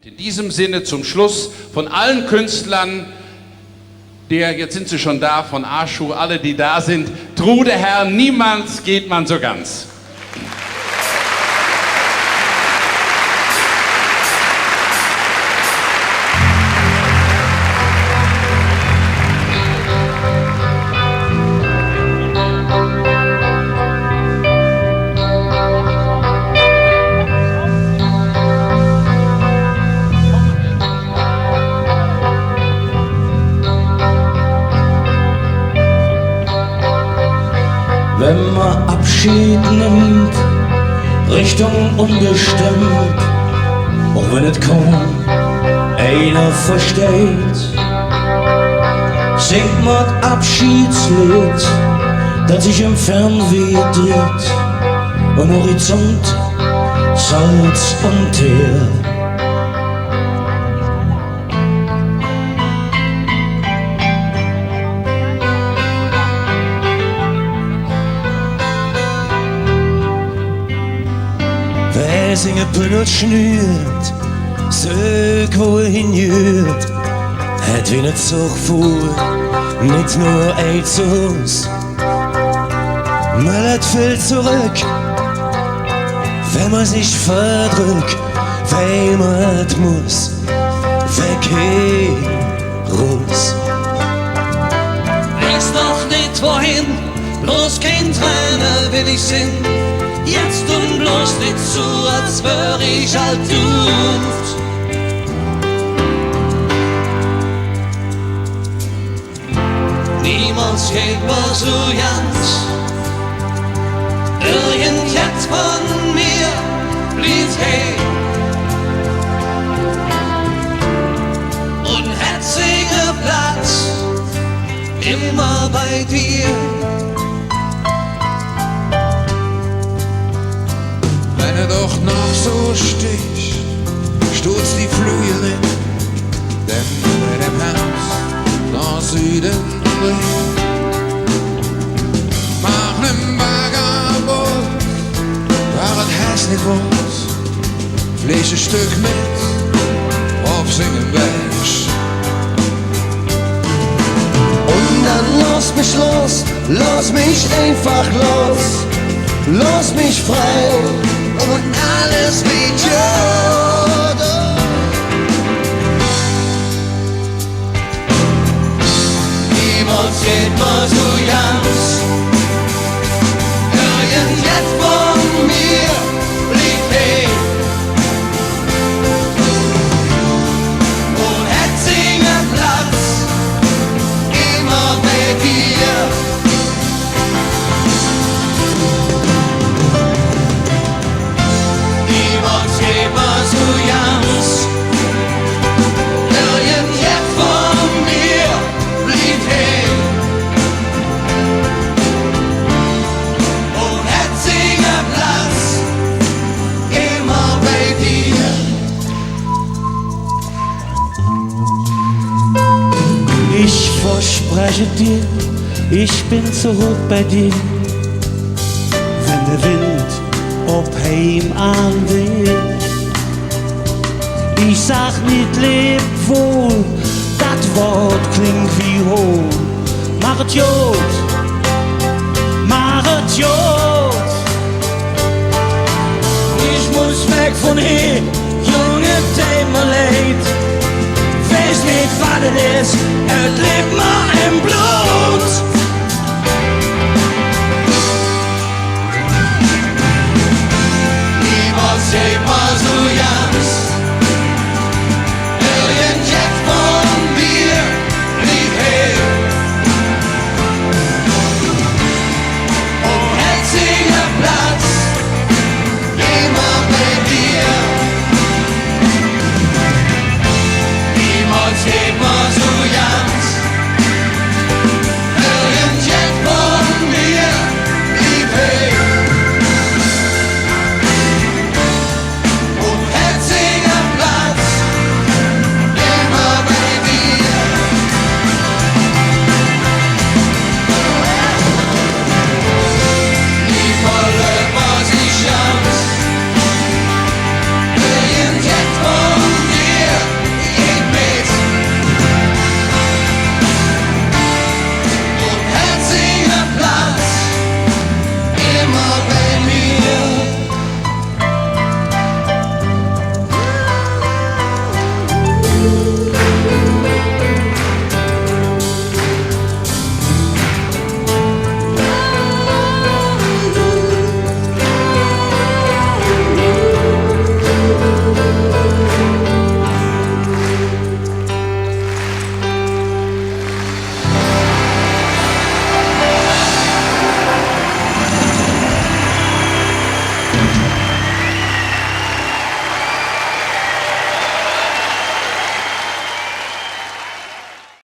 In diesem Sinne zum Schluss von allen Künstlern, jetzt sind sie schon da, von Arschu, alle die da sind, Trude Herr, niemals geht man so ganz. Wenn man Abschied nimmt, Richtung unbestimmt, auch wenn es kaum einer versteht, singt man Abschiedslied, das sich im Fernweh dreht, am Horizont Salz und Teer. Wer singe Pünn und schnürt, sög wo hinjürt, het wie ne Zug fuhr, nicht nur ein zu Hus. Man hat viel zurück, wenn man sich verdrückt, weil man het muss, weg Russ. Weiß doch nicht wohin, bloß kein Träne will ich singen. Jetzt tun bloß nicht zu, als wär ich alt Duft. Niemals geht man so ganz. Irgendetwas von mir blieb hey. Und hat singe Platz immer bei dir. Wenn er doch noch so sticht, stutzt die Flügel in, denn bei dem Haus nach Süden bringt. Mach nem Vagabond, war het heißt nicht was, flieg ein Stück mit, auf singen Wäsch. Und dann lass mich los, lass mich einfach los, lass mich frei. Und alles wie Jod. Niemals geht man so ganz. Irgendetwas von mir blieb hey. Und hat singe Platz immer bei dir. Geht man so ganz. Irgendetwas von mir blieb hey. Und hat singe Platz immer bei dir. Ich verspreche dir, ich bin zurück bei dir. Wenn der Wind ob heim anweht, ich sag nicht leb wohl, dat Wort klingt wie hohl. Machet Jod, machet Jod. Ich muss weg von hier, Junge, tät mir leid. Weiß nicht, was es ist, lebt mal.